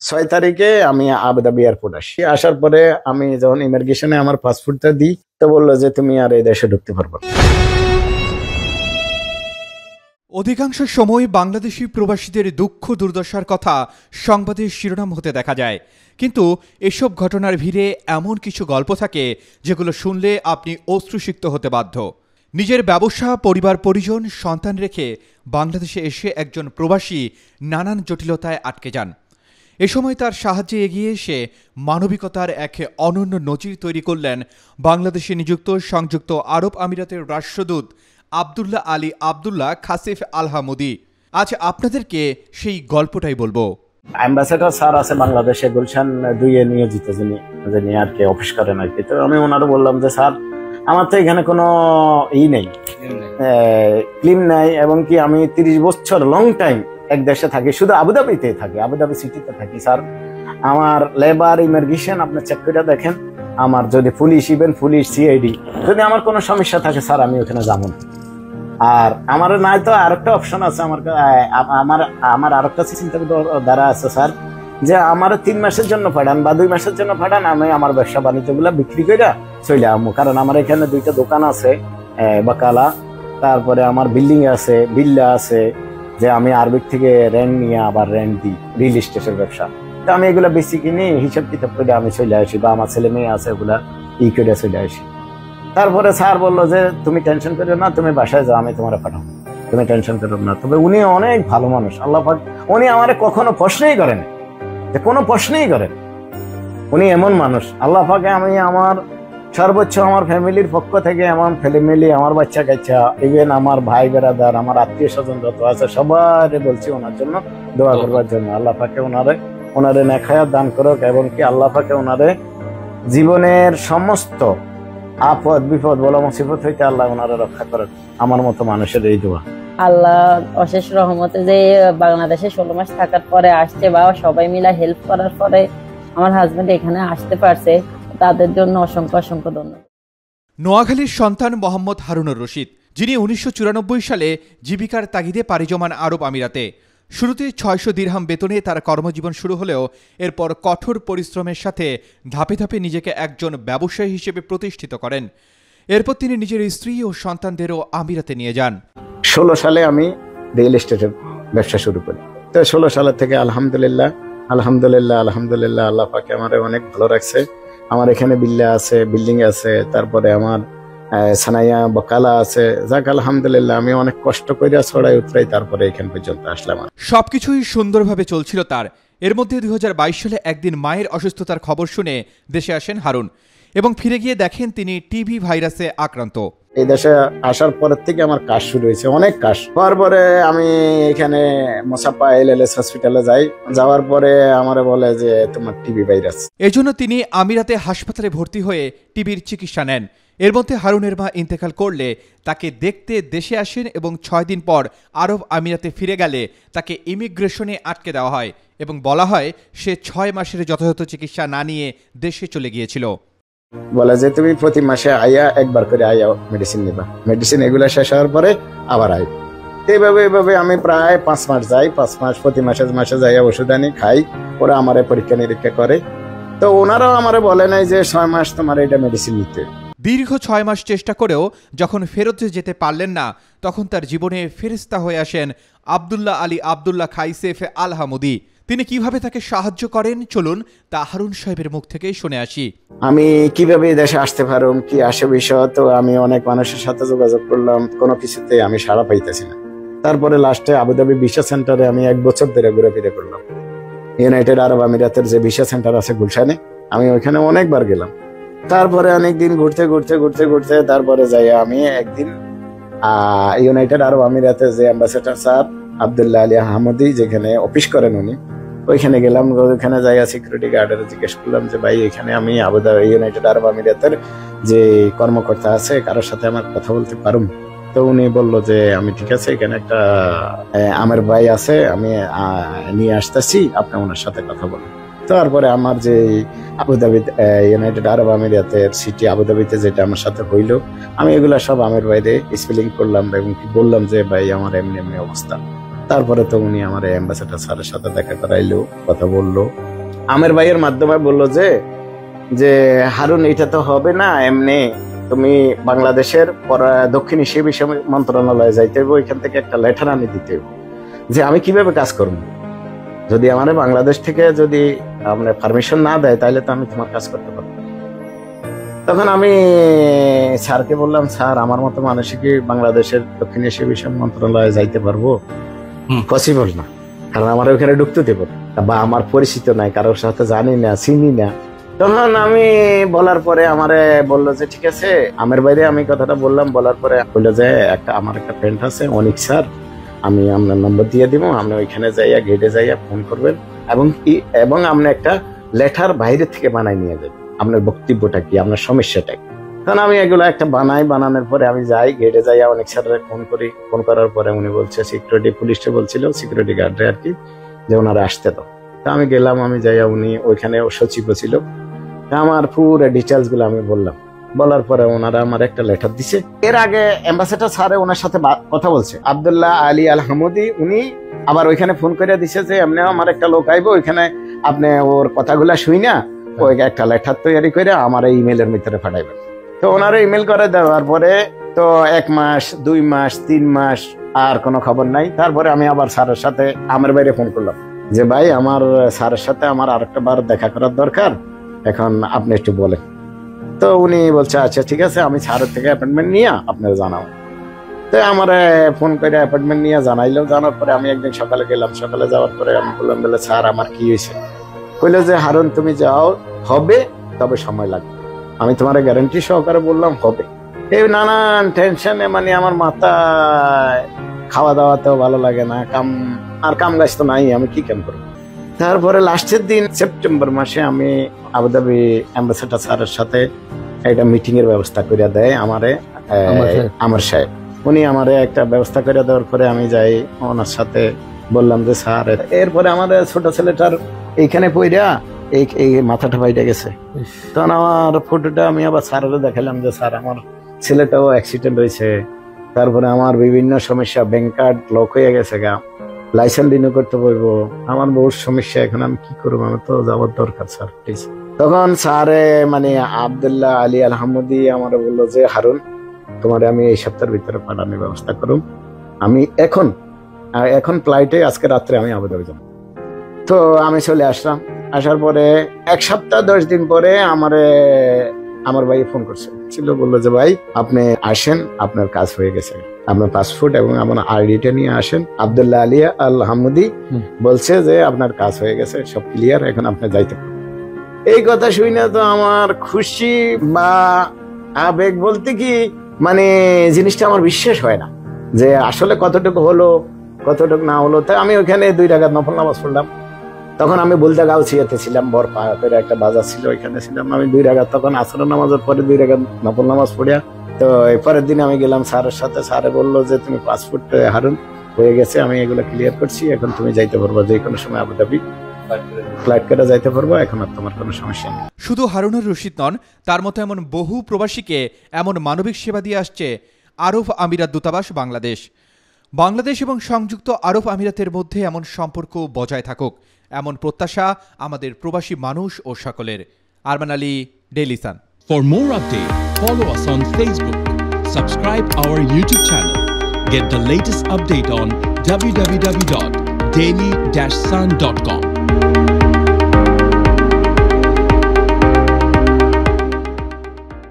6 তারিখে আমি Abu Dhabi airport আসি। আসার পরে আমি যখন ইমিগ্রেশনে আমার পাসপোর্টটা দিই, তো বললো যে তুমি আর এই দেশে ঢুকতে পারবে না। অধিকাংশ সময় বাংলাদেশি প্রবাসীদের দুঃখ দুর্দশার কথা সংবাদের শিরোনাম হতে দেখা যায়, কিন্তু এসব ঘটনার ভিড়ে এমন কিছু গল্প থাকে যেগুলো শুনলে আপনি অশ্রুসিক্ত হতে বাধ্য। নিজের ব্যবসা, পরিবার পরিজন, সন্তান রেখে বাংলাদেশে এসে একজন প্রবাসী নানান জটিলতায় আটকে যান। এ সময় তার সাহায্যে এগিয়ে এসে মানবিকতার এক অনন্য নজির তৈরি করলেন বাংলাদেশে নিযুক্ত সংযুক্ত আরব আমিরাতের রাষ্ট্রদূত আবদুল্লাহ আলী আবদুল্লাহ খাসিফ আলহামুদি। আজ আপনাদেরকে সেই গল্পটাই বলবো। অ্যাম্বাসেডর স্যার আছে বাংলাদেশে, গুলশান 2-এ নিয়োজিত, যিনি আর কি অফিস করেন আর কি। তো আমি ওনারও বললাম যে স্যার, আমার তো এখানে কোনো নেই, ক্লিম নাই, এবং কি আমি 30 বছর লং টাইম এক দেশে থাকি, শুধু আবুধাবিতে থাকি, আবুধাবি সিটিতে থাকি স্যার। আমার লেবার, ইমিগ্রেশন আপনি চেক করে দেখেন, আমার যদি পুলিশ, ইভেন পুলিশ, সিআইডি, যদি আমার কোনো সমস্যা থাকে স্যার, আমি ওখানে যাবো না। আর আমার নাই তো আরেকটা অপশন আছে, আমার আরেকটা চিন্তাধারা আছে স্যার, যে আমার 3 মাসের জন্য পাঠান বা 2 মাসের জন্য পাঠান, আমি আমার ব্যবসা বাণিজ্য গুলা বিক্রি করে চলে আমো। কারণ আমার এখানে 2টা দোকান আছে, বাকালা, তারপরে আমার বিল্ডিং আছে, বিল্লা আছে, যে আমি আরবিক থেকে রেন্ট নিয়ে আবার রেন্ট দিই, রিয়েল এস্টেটের ব্যবসা। তো আমি এগুলা বেশি কিনে হিসাব কিতাব করে আমি চলে আসি, বা আমার ছেলে মেয়ে আছে ওগুলা করে চলে আসি। তারপরে স্যার বললো যে তুমি টেনশন করো না, তুমি বাসায় যাও, আমি তোমার পাঠাবো, তুমি টেনশন করো না। তবে উনি অনেক ভালো মানুষ, আল্লাহ পাক, উনি আমার কখনো প্রশ্নই করেন, কোনো প্রশ্নই করেন। উনি এমন মানুষ, আল্লাহ পাকে আমি আমার সর্বোচ্চ আমার ফ্যামিলির পক্ষ থেকে, আমার ফ্যামিলি, আমার বাচ্চা কাচ্চা, ইভেন আমার ভাই বেরাদার, আমার আত্মীয় স্বজন যত আছে সবাই বলছি ওনার জন্য দোয়া করবার জন্য। আল্লাহ পাকে ওনারে নেখায়াত দান করুক, এবং কি আল্লাহ পাকে ওনারে জীবনের সমস্ত আপদ বিপদ বলা মুসিবত হইতে আল্লাহ ওনারে রক্ষা করেন। আমার মতো মানুষের এই দোয়া। আল্লাহ অশেষ রহমতে যে বাংলাদেশে 16 মাস থাকার পরে আসছে, বা সবাই মিলে হেল্প করার পরে আমার হাজবেন্ড এখানে আসতে পারছে, তাদের জন্য অসংখ্য অসংখ্য ধন্যবাদ। নোয়াখালীর সন্তান মোহাম্মদ হারুনুর রশিদ, যিনি 1994 সালে জীবিকার তাগিদে পাড়ি জমান আরব আমিরাতে। শুরুতে 600 দিরহাম বেতনে তার কর্মজীবন শুরু হলেও এরপর কঠোর পরিশ্রমের সাথে ধাপে ধাপে নিজেকে একজন ব্যবসায়ী হিসেবে প্রতিষ্ঠিত করেন। এরপর তিনি নিজের স্ত্রী ও সন্তানদেরও আমিরাতে নিয়ে যান। 16 সালে আমি রিয়েল এস্টেটের ব্যবসা শুরু করি। তো 16 সালের থেকে আলহামদুলিল্লাহ আল্লাহ পাকে আমারে অনেক ভালো রাখছে। আমার এখানে বিল্লা আছে, বিল্ডিং আছে, তারপরে আমার সানাইয়া বকালা আছে। যাক আলহামদুলিল্লাহ, আমি অনেক কষ্ট করে ছড়াই উতরাই তারপরে এখান পর্যন্ত আসলাম। সবকিছুই সুন্দরভাবে চলছিল তার। এর মধ্যে 2022 সালে একদিন মায়ের অসুস্থতার খবর শুনে দেশে আসেন হারুন, এবং ফিরে গিয়ে দেখেন তিনি টিবি ভাইরাসে আক্রান্ত। এই দেশে আসার পরের থেকে আমার কাজ শুরু হয়েছে, অনেক কাজ। তারপরে আমি এখানে মোসাফা এলএলএস হসপিটালে যাওয়ার পরে আমারে বলে যে তোমার টিবি ভাইরাস। এজন্য তিনি আমিরাতে হাসপাতালে ভর্তি হয়ে টিবির চিকিৎসা নেন। এর মধ্যে হারুনের মা ইন্তেকাল করলে তাকে দেখতে দেশে আসেন, এবং 6 দিন পর আরব আমিরাতে ফিরে গেলে তাকে ইমিগ্রেশনে আটকে দেওয়া হয়, এবং বলা হয় সে 6 মাসের যথাযথ চিকিৎসা না নিয়ে দেশে চলে গিয়েছিল। বলে যে তুমি প্রতি মাসে আইয়া একবার করে আইয়া মেডিসিন নিবা, মেডিসিন এগুলা শেষ হওয়ার পরে আবার আই। এইভাবে আমি প্রায় 5 মাস যাই, 5 মাস প্রতি মাসে যাইয়া ওষুধ আনি, খাই। ওরা আমারে পরীক্ষা নিরীক্ষা করে। তো ওনারাও আমারে বলে নাই যে 6 মাস তোমার এটা মেডিসিন নিতে। দীর্ঘ 6 মাস চেষ্টা করেও যখন ফেরত যেতে পারলেন না, তখন তার জীবনে ফেরেশতা হয়ে আসেন আবদুল্লাহ আলী আবদুল্লাহ খাইসেফ আলহামুদি। তিনি কিভাবে তাকে সাহায্য করেন, চলুন তা হারুন সাহেবের মুখ থেকেই শুনে আসি। আমি কিভাবে দেশে আসতে পারুম, কি আসে বিষয়, তো আমি অনেক মানুষের সাথে যোগাযোগ করলাম, কোনো কিছুতে আমি সাড়া পাইতেছি না। তারপরে লাস্টে আবুধাবি ভিসা সেন্টারে আমি 1 বছর ধরে ঘুরে করলাম। ইউনাইটেড আরব আমিরাতের যে ভিসা সেন্টার আছে গুলশানে, আমি ওইখানে অনেকবার গেলাম। তারপরে অনেকদিন ঘুরতে তারপরে যাই আমি একদিন ইউনাইটেড আরব আমিরাতে যে অ্যাম্বাসেডর স্যার আবদুল্লাহ আলী আহমদি যেখানে অফিস করেন উনি, ওইখানে গেলাম। ওইখানে যাইয়া সিকিউরিটি গার্ডের জিজ্ঞেস করলাম যে ভাই, এখানে আমি আবুধাবি ইউনাইটেড আরব আমিরাতের যে কর্মকর্তা আছে, কারোর সাথে আমার কথা বলতে পারুম? তো উনি বললো যে আমি ঠিক আছে, এখানে একটা আমার ভাই আছে, আমি নিয়ে আসতেছি, আপনি ওনার সাথে কথা বলুন। তারপরে আমার যে আবুধাবি ইউনাইটেড আরব আমিরাতের সিটি আবুধাবিতে যেটা আমার সাথে হইলো, আমি এগুলা সব আমার বাইরে স্পেলিং করলাম এবং কি বললাম যে ভাই আমার এমনি অবস্থা। তারপরে তো উনি আমার অ্যাম্বাসেডর স্যারের সাথে দেখা করাইলো, কথা বললো, আমের ভাইয়ের মাধ্যমে বললো যে হারুন এটা তো হবে না এমনি, তুমি বাংলাদেশের দক্ষিণ এশিয়া বিষয় মন্ত্রণালয়ে যাইতে হবে, ওইখান থেকে একটা লেটার আনি দিতে হবে যে আমি কিভাবে কাজ করবো, যদি আমার বাংলাদেশ থেকে যদি আমরা পারমিশন না দেয় তাহলে তো আমি তোমার কাজ করতে পারবো। তখন আমি স্যারকে বললাম, স্যার আমার মতো মানুষ কি বাংলাদেশের দক্ষিণ এশিয়া বিষয় মন্ত্রণালয়ে যাইতে পারবো? পসিবল না, কারণ আমার ওখানে ঢুকতে দেবো বা আমার পরিচিত নাই, কারোর সাথে জানি না চিনি না। তখন আমি বলার পরে আমারে বললো যে ঠিক আছে, আমের বাইরে আমি কথাটা বললাম, বলার পরে বললো যে আমার একটা ফ্রেন্ড আছে অনিক স্যার, আমি আপনার নম্বর দিয়ে দিব, আপনি ওইখানে যাইয়া গেটে যাইয়া ফোন করবেন এবং আপনি একটা লেটার বাইরে থেকে বানাই নিয়ে যাবেন, আপনার বক্তব্যটা কি, আপনার সমস্যাটা কি। তখন আমি এগুলো একটা বানানোর পরে আমি যাই গেটে যাইয়া অনেক স্যারের ফোন করি। ফোন করার পরে উনি বলছে সিকিউরিটি পুলিশে বলছিল সিকিউরিটি গার্ডে আর কি, যে ওনারা আসতে তো। তা আমি গেলাম, আমি যাইয়া উনি ওইখানে সচিব ছিল, আমার পুরো ডিটেলস গুলো আমি বললাম, বলার পরে ওনারা আমার একটা লেটার দিছে। এর আগে অ্যাম্বাসেডর স্যারে ওনার সাথে কথা বলছে, আব্দুল্লাহ আলী আল হামুদি, উনি আবার ওইখানে ফোন করে দিছে যে এমনি আমার একটা লোক আইবো, ওইখানে আপনি ওর কথাগুলা শুই না ওই একটা লেটার তৈরি করে আমার ইমেলের ভিতরে পাঠাইবেন। তো ওনারা ইমেল করে দেওয়ার পরে তো 1 মাস 2 মাস 3 মাস আর কোনো খবর নাই। তারপরে আমি আবার স্যারের সাথে আমের বাইরে ফোন করলাম যে ভাই আমার স্যারের সাথে আমার আরেকটা বার দেখা করার দরকার, এখন আপনি একটু বলেন। তো উনি বলছে আচ্ছা ঠিক আছে, আমি স্যারের থেকে অ্যাপয়েন্টমেন্ট নিয়ে আপনার জানাবো। তো আমার ফোন করে অ্যাপয়েন্টমেন্ট নিয়ে জানাইলো। জানার পরে আমি একদিন সকালে গেলাম, সকালে যাওয়ার পরে আমি বললাম, বলে স্যার আমার কি হয়েছে? বললো যে হারুন তুমি যাও, হবে, তবে সময় লাগবে। আমি তোমার গ্যারান্টি সহকারে বললাম হবে। এই নানান টেনশনে মানে আমার মাথায় খাওয়া দাওয়াতেও ভালো লাগে না, কাম কাজ তো নাই, আমি কি কাম করবো। তারপরে লাস্টের দিন সেপ্টেম্বর মাসে আমি আবুধাবি অ্যাম্বাসেডর স্যারের সাথে একটা মিটিং এর ব্যবস্থা করে দেয় আমার সাহেব। উনি আমারে একটা ব্যবস্থা করে দেওয়ার পরে আমি যাই ওনার সাথে বললাম যে স্যার, এরপরে আমার ছোট ছেলেটার এইখানে পইরা এই মাথাটা বাইরে গেছে। তখন আমার ফটোটা আমি আবার স্যারের দেখালাম যে স্যার আমার ছেলেটাও অ্যাক্সিডেন্ট হয়েছে, তারপরে আমার বিভিন্ন সমস্যা, ব্যাংক কার্ড লক হয়ে গেছে গা, লাইসেন্স রিনিউ করতে পারবো, আমার বহুত সমস্যা, এখন আমি কি করবো, আমার তো যাওয়ার দরকার স্যার প্লিজ। তখন স্যারে মানে আব্দুল্লাহ আলী আল হামুদি আমার বললো যে হারুন তোমার আমি এই সপ্তাহের ভিতরে পাঠানোর ব্যবস্থা করুন, আমি এখন ফ্লাইটে আজকে রাত্রে আমি আবুধাবি যাবো। তো আমি চলে আসলাম। আসার পরে 1 সপ্তাহ 10 দিন পরে আমার ভাই ফোন করছে, বললো যে ভাই আপনি আসেন, আপনার কাজ হয়ে গেছে, আপনার পাসপোর্ট এবং আমার আইডিটা নিয়ে আসেন। আব্দুল্লাহ আলী আল হামুদি বলছে যে আপনার কাজ হয়ে গেছে, সব ক্লিয়ার, এখন আপনি যাইতে পারেন। এই কথা শুনে তো আমার খুশি বা আবেগ বলতে কি মানে জিনিসটা আমার বিশ্বাস হয় না যে আসলে কতটুকু হলো কতটুকু না হলো। তাই আমি ওইখানে 2 রাকাত নফল নামাজ পড়লাম। তখন আমি বুলদাগাঁও ছিয়াতে ছিলাম, বরপাড়াতে একটা বাজার ছিল, ওইখানে ছিলাম আমি 2 রাকাত। তখন আসর নামাজের পরে 2 রাকাত নফল নামাজ পড়িয়া তো পরের দিন আমি গেলাম স্যারের সাথে। স্যারে বললো যে তুমি পাসপোর্ট হারুন হয়ে গেছে, আমি এগুলো ক্লিয়ার করছি, এখন তুমি যাইতে পারবো, যে কোনো সময় আবুধাবি ফ্লাইট করে যাইতে পারবো, এখন আর তোমার কোনো সমস্যা নেই। শুধু হারুনুর রশিদ নন, তার মতো এমন বহু প্রবাসীকে এমন মানবিক সেবা দিয়ে আসছে আরব আমিরাত দূতাবাস বাংলাদেশ এবং সংযুক্ত আরব আমিরাতের মধ্যে এমন সম্পর্ক বজায় থাকুক, এমন প্রত্যাশা আমাদের প্রবাসী মানুষ ও সকলের। Arman Ali, Daily Sun. For more updates, follow us on Facebook, subscribe our YouTube channel, get the latest update on www.daily-sun.com.